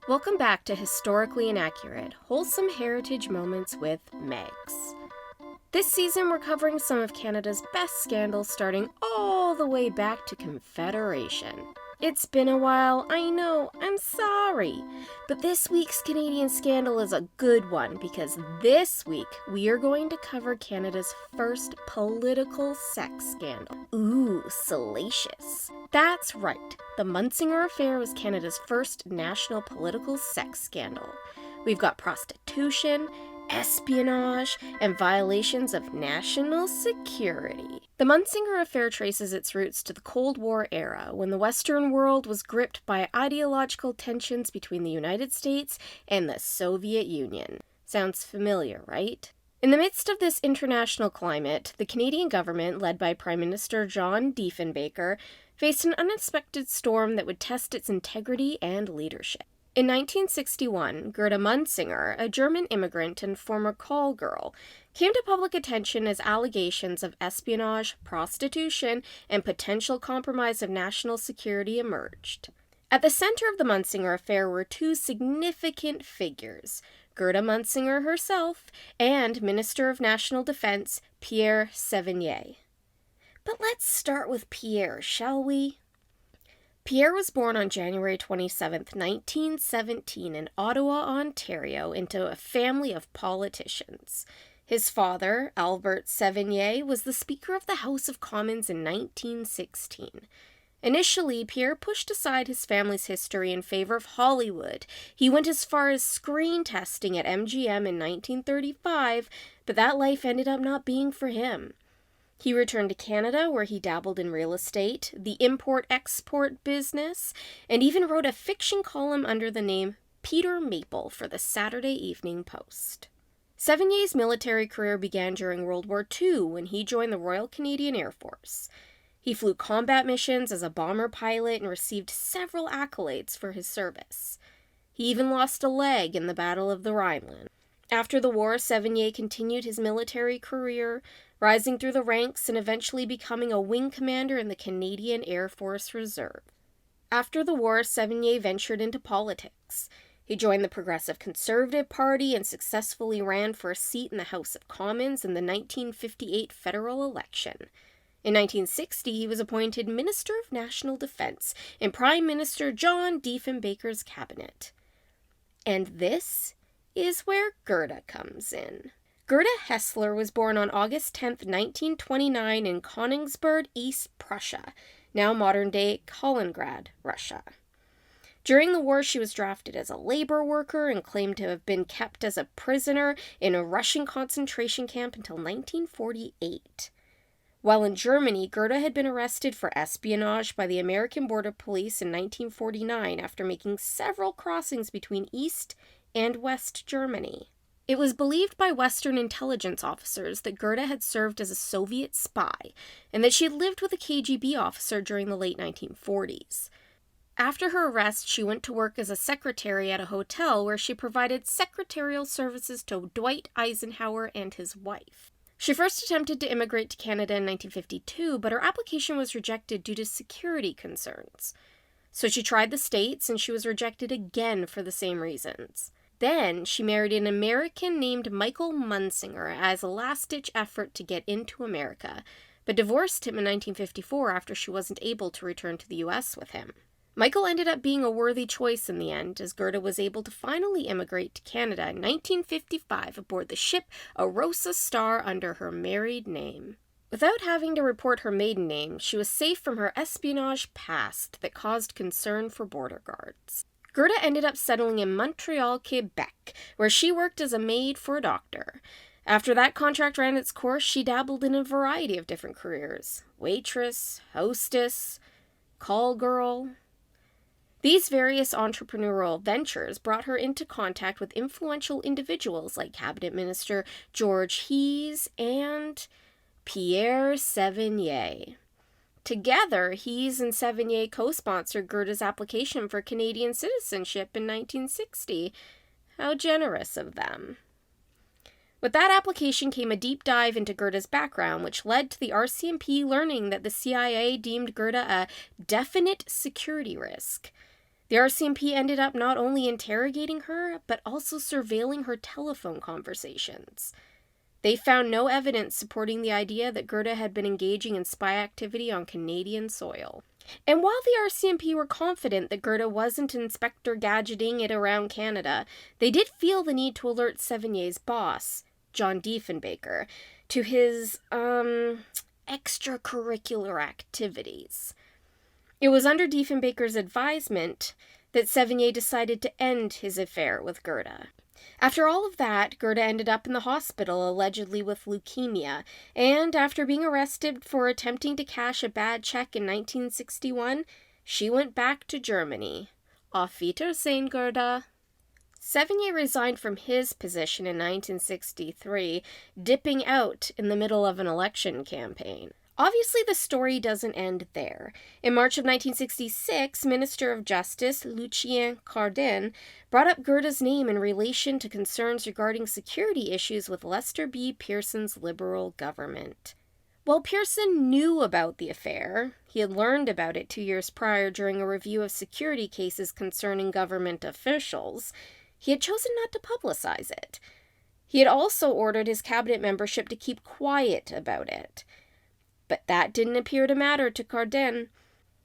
Welcome back to Historically Inaccurate, Wholesome Heritage Moments with Megs. This season we're covering some of Canada's best scandals starting all the way back to Confederation. It's been a while, I know, I'm sorry. But this week's Canadian scandal is a good one because this week we are going to cover Canada's first political sex scandal. Ooh, salacious. That's right, the Munsinger Affair was Canada's first national political sex scandal. We've got prostitution, espionage, and violations of national security. The Munsinger Affair traces its roots to the Cold War era, when the Western world was gripped by ideological tensions between the United States and the Soviet Union. Sounds familiar, right? In the midst of this international climate, the Canadian government, led by Prime Minister John Diefenbaker, faced an unexpected storm that would test its integrity and leadership. In 1961, Gerda Munsinger, a German immigrant and former call girl, came to public attention as allegations of espionage, prostitution, and potential compromise of national security emerged. At the center of the Munsinger Affair were two significant figures, Gerda Munsinger herself and Minister of National Defense Pierre Sévigné. But let's start with Pierre, shall we? Pierre was born on January 27, 1917 in Ottawa, Ontario, into a family of politicians. His father, Albert Sévigné, was the Speaker of the House of Commons in 1916. Initially, Pierre pushed aside his family's history in favor of Hollywood. He went as far as screen testing at MGM in 1935, but that life ended up not being for him. He returned to Canada, where he dabbled in real estate, the import-export business, and even wrote a fiction column under the name Peter Maple for the Saturday Evening Post. Sévigné's military career began during World War II when he joined the Royal Canadian Air Force. He flew combat missions as a bomber pilot and received several accolades for his service. He even lost a leg in the Battle of the Rhineland. After the war, Sévigné continued his military career, rising through the ranks and eventually becoming a wing commander in the Canadian Air Force Reserve. After the war, Sévigné ventured into politics. He joined the Progressive Conservative Party and successfully ran for a seat in the House of Commons in the 1958 federal election. In 1960, he was appointed Minister of National Defense in Prime Minister John Diefenbaker's cabinet. And this is where Gerda comes in. Gerda Hessler was born on August 10, 1929 in Königsberg, East Prussia, now modern-day Kaliningrad, Russia. During the war, she was drafted as a labor worker and claimed to have been kept as a prisoner in a Russian concentration camp until 1948. While in Germany, Gerda had been arrested for espionage by the American Border Police in 1949 after making several crossings between East and West Germany. It was believed by Western intelligence officers that Gerda had served as a Soviet spy, and that she had lived with a KGB officer during the late 1940s. After her arrest, she went to work as a secretary at a hotel where she provided secretarial services to Dwight Eisenhower and his wife. She first attempted to immigrate to Canada in 1952, but her application was rejected due to security concerns. So she tried the States, and she was rejected again for the same reasons. Then, she married an American named Michael Munsinger as a last-ditch effort to get into America, but divorced him in 1954 after she wasn't able to return to the U.S. with him. Michael ended up being a worthy choice in the end, as Gerda was able to finally immigrate to Canada in 1955 aboard the ship Arosa Star under her married name. Without having to report her maiden name, she was safe from her espionage past that caused concern for border guards. Gerda ended up settling in Montreal, Quebec, where she worked as a maid for a doctor. After that contract ran its course, she dabbled in a variety of different careers: waitress, hostess, call girl. These various entrepreneurial ventures brought her into contact with influential individuals like Cabinet Minister George Hughes and Pierre Sévigné. Together, Hughes and Sévigné co-sponsored Gerda's application for Canadian citizenship in 1960. How generous of them. With that application came a deep dive into Gerda's background, which led to the RCMP learning that the CIA deemed Gerda a definite security risk. The RCMP ended up not only interrogating her, but also surveilling her telephone conversations. They found no evidence supporting the idea that Gerda had been engaging in spy activity on Canadian soil. And while the RCMP were confident that Gerda wasn't Inspector Gadgeting it around Canada, they did feel the need to alert Sevigny's boss, John Diefenbaker, to his, extracurricular activities. It was under Diefenbaker's advisement that Sevigny decided to end his affair with Gerda. After all of that, Gerda ended up in the hospital, allegedly with leukemia, and after being arrested for attempting to cash a bad check in 1961, she went back to Germany. Auf Wiedersehen, Gerda. Sevigny resigned from his position in 1963, dipping out in the middle of an election campaign. Obviously, the story doesn't end there. In March of 1966, Minister of Justice Lucien Cardin brought up Gerda's name in relation to concerns regarding security issues with Lester B. Pearson's Liberal government. While Pearson knew about the affair, he had learned about it 2 years prior during a review of security cases concerning government officials, he had chosen not to publicize it. He had also ordered his cabinet membership to keep quiet about it. But that didn't appear to matter to Cardin.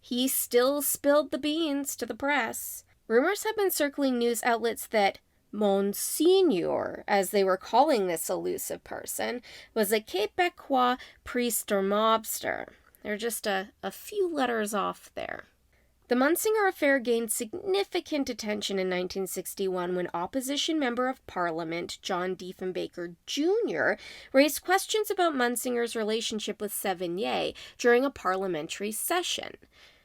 He still spilled the beans to the press. Rumors have been circling news outlets that Munsinger, as they were calling this elusive person, was a Quebecois priest or mobster. They're just a few letters off there. The Munsinger Affair gained significant attention in 1961 when opposition Member of Parliament John Diefenbaker Jr. raised questions about Munsinger's relationship with Sevigny during a parliamentary session.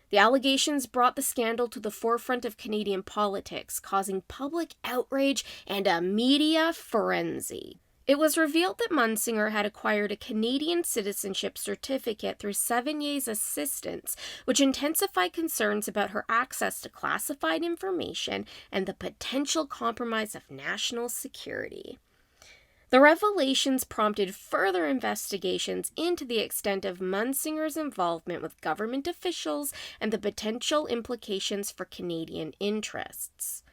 The allegations brought the scandal to the forefront of Canadian politics, causing public outrage and a media frenzy. It was revealed that Munsinger had acquired a Canadian citizenship certificate through Sevigny's assistance, which intensified concerns about her access to classified information and the potential compromise of national security. The revelations prompted further investigations into the extent of Munsinger's involvement with government officials and the potential implications for Canadian interests.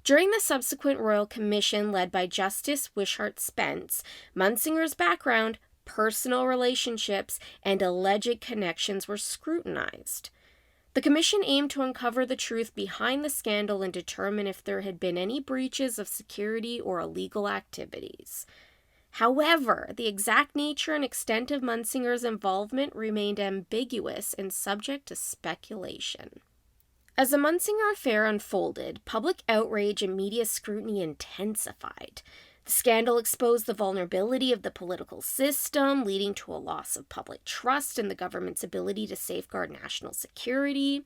During the subsequent Royal Commission led by Justice Wishart Spence, Munsinger's background, personal relationships, and alleged connections were scrutinized. The commission aimed to uncover the truth behind the scandal and determine if there had been any breaches of security or illegal activities. However, the exact nature and extent of Munsinger's involvement remained ambiguous and subject to speculation. As the Munsinger Affair unfolded, public outrage and media scrutiny intensified. The scandal exposed the vulnerability of the political system, leading to a loss of public trust in the government's ability to safeguard national security.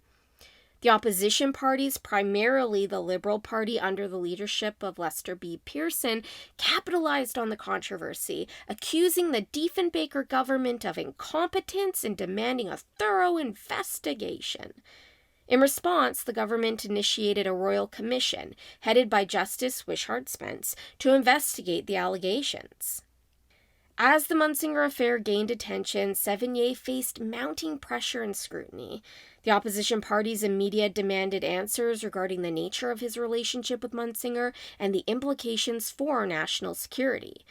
The opposition parties, primarily the Liberal Party under the leadership of Lester B. Pearson, capitalized on the controversy, accusing the Diefenbaker government of incompetence and demanding a thorough investigation. In response, the government initiated a royal commission, headed by Justice Wishart Spence, to investigate the allegations. As the Munsinger Affair gained attention, Sevigny faced mounting pressure and scrutiny. The opposition parties and media demanded answers regarding the nature of his relationship with Munsinger and the implications for national security.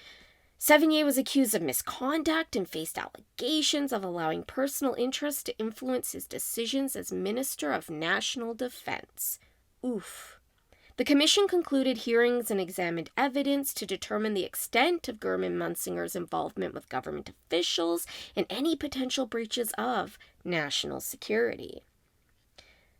Sevigny was accused of misconduct and faced allegations of allowing personal interest to influence his decisions as Minister of National Defense. Oof. The commission concluded hearings and examined evidence to determine the extent of Gerda Munsinger's involvement with government officials and any potential breaches of national security.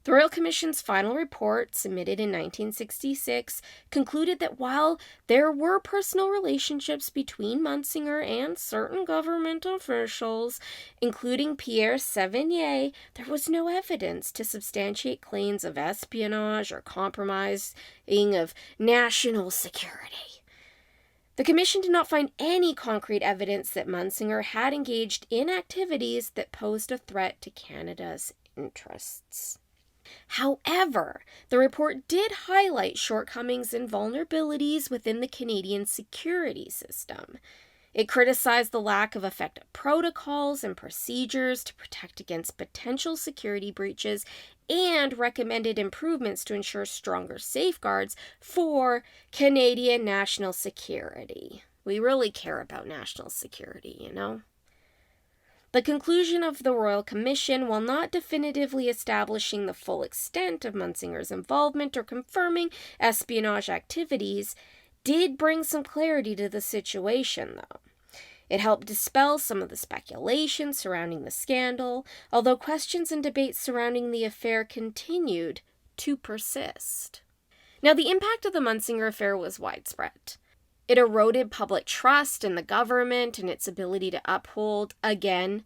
The Royal Commission's final report, submitted in 1966, concluded that while there were personal relationships between Munsinger and certain government officials, including Pierre Sevigny, there was no evidence to substantiate claims of espionage or compromising of national security. The Commission did not find any concrete evidence that Munsinger had engaged in activities that posed a threat to Canada's interests. However, the report did highlight shortcomings and vulnerabilities within the Canadian security system. It criticized the lack of effective protocols and procedures to protect against potential security breaches and recommended improvements to ensure stronger safeguards for Canadian national security. We really care about national security, you know? The conclusion of the Royal Commission, while not definitively establishing the full extent of Munsinger's involvement or confirming espionage activities, did bring some clarity to the situation, though. It helped dispel some of the speculation surrounding the scandal, although questions and debates surrounding the affair continued to persist. Now, the impact of the Munsinger Affair was widespread. It eroded public trust in the government and its ability to uphold, again,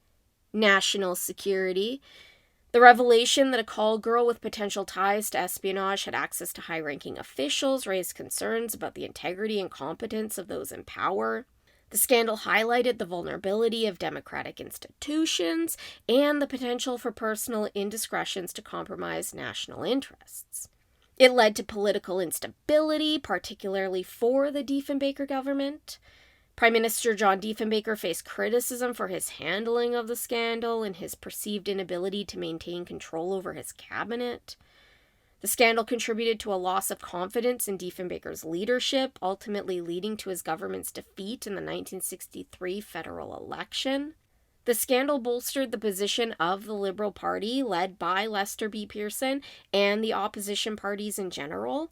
national security. The revelation that a call girl with potential ties to espionage had access to high-ranking officials raised concerns about the integrity and competence of those in power. The scandal highlighted the vulnerability of democratic institutions and the potential for personal indiscretions to compromise national interests. It led to political instability, particularly for the Diefenbaker government. Prime Minister John Diefenbaker faced criticism for his handling of the scandal and his perceived inability to maintain control over his cabinet. The scandal contributed to a loss of confidence in Diefenbaker's leadership, ultimately leading to his government's defeat in the 1963 federal election. The scandal bolstered the position of the Liberal Party, led by Lester B. Pearson, and the opposition parties in general.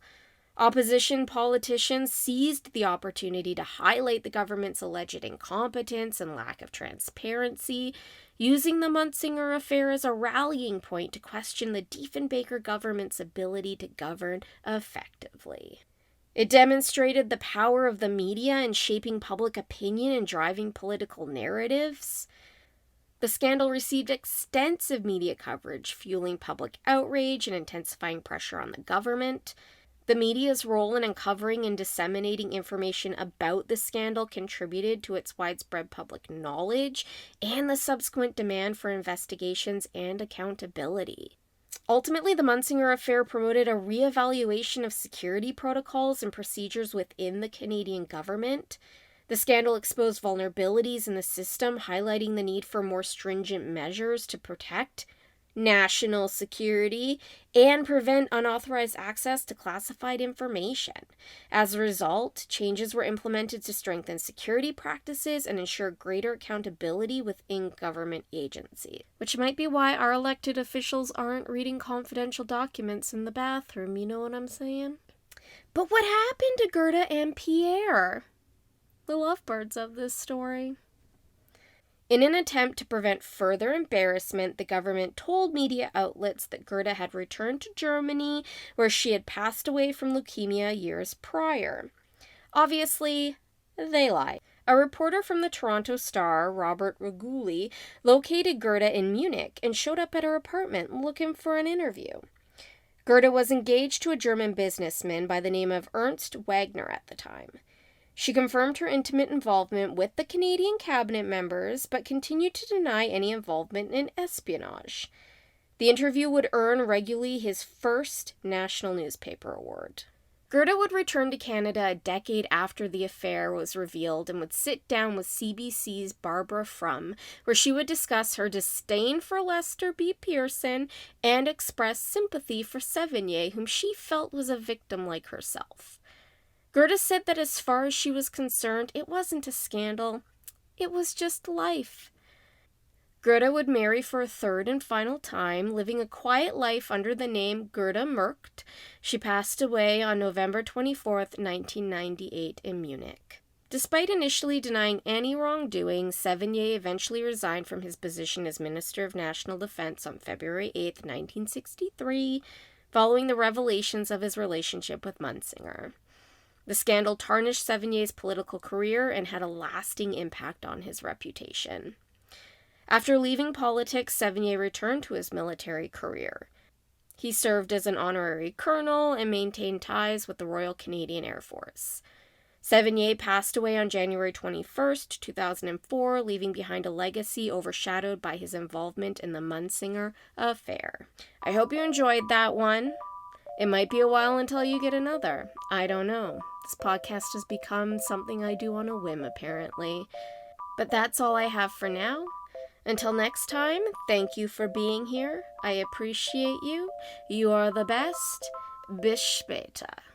Opposition politicians seized the opportunity to highlight the government's alleged incompetence and lack of transparency, using the Munsinger Affair as a rallying point to question the Diefenbaker government's ability to govern effectively. It demonstrated the power of the media in shaping public opinion and driving political narratives. The scandal received extensive media coverage, fueling public outrage and intensifying pressure on the government. The media's role in uncovering and disseminating information about the scandal contributed to its widespread public knowledge and the subsequent demand for investigations and accountability. Ultimately, the Munsinger Affair promoted a reevaluation of security protocols and procedures within the Canadian government. The scandal exposed vulnerabilities in the system, highlighting the need for more stringent measures to protect national security and prevent unauthorized access to classified information. As a result, changes were implemented to strengthen security practices and ensure greater accountability within government agencies. Which might be why our elected officials aren't reading confidential documents in the bathroom, you know what I'm saying? But what happened to Gerda and Pierre, the lovebirds of this story? In an attempt to prevent further embarrassment, the government told media outlets that Gerda had returned to Germany, where she had passed away from leukemia years prior. Obviously, they lied. A reporter from the Toronto Star, Robert Reguli, located Gerda in Munich and showed up at her apartment looking for an interview. Gerda was engaged to a German businessman by the name of Ernst Wagner at the time. She confirmed her intimate involvement with the Canadian cabinet members, but continued to deny any involvement in espionage. The interview would earn Reguli his first national newspaper award. Gerda would return to Canada a decade after the affair was revealed and would sit down with CBC's Barbara Frum, where she would discuss her disdain for Lester B. Pearson and express sympathy for Sevigny, whom she felt was a victim like herself. Gerda said that as far as she was concerned, it wasn't a scandal. It was just life. Gerda would marry for a third and final time, living a quiet life under the name Gerda Merkt. She passed away on November 24th, 1998 in Munich. Despite initially denying any wrongdoing, Sevigny eventually resigned from his position as Minister of National Defense on February 8th, 1963, following the revelations of his relationship with Munsinger. The scandal tarnished Sevigny's political career and had a lasting impact on his reputation. After leaving politics, Sevigny returned to his military career. He served as an honorary colonel and maintained ties with the Royal Canadian Air Force. Sevigny passed away on January 21st, 2004, leaving behind a legacy overshadowed by his involvement in the Munsinger Affair. I hope you enjoyed that one. It might be a while until you get another. I don't know. This podcast has become something I do on a whim, apparently. But that's all I have for now. Until next time, thank you for being here. I appreciate you. You are the best. Bis später.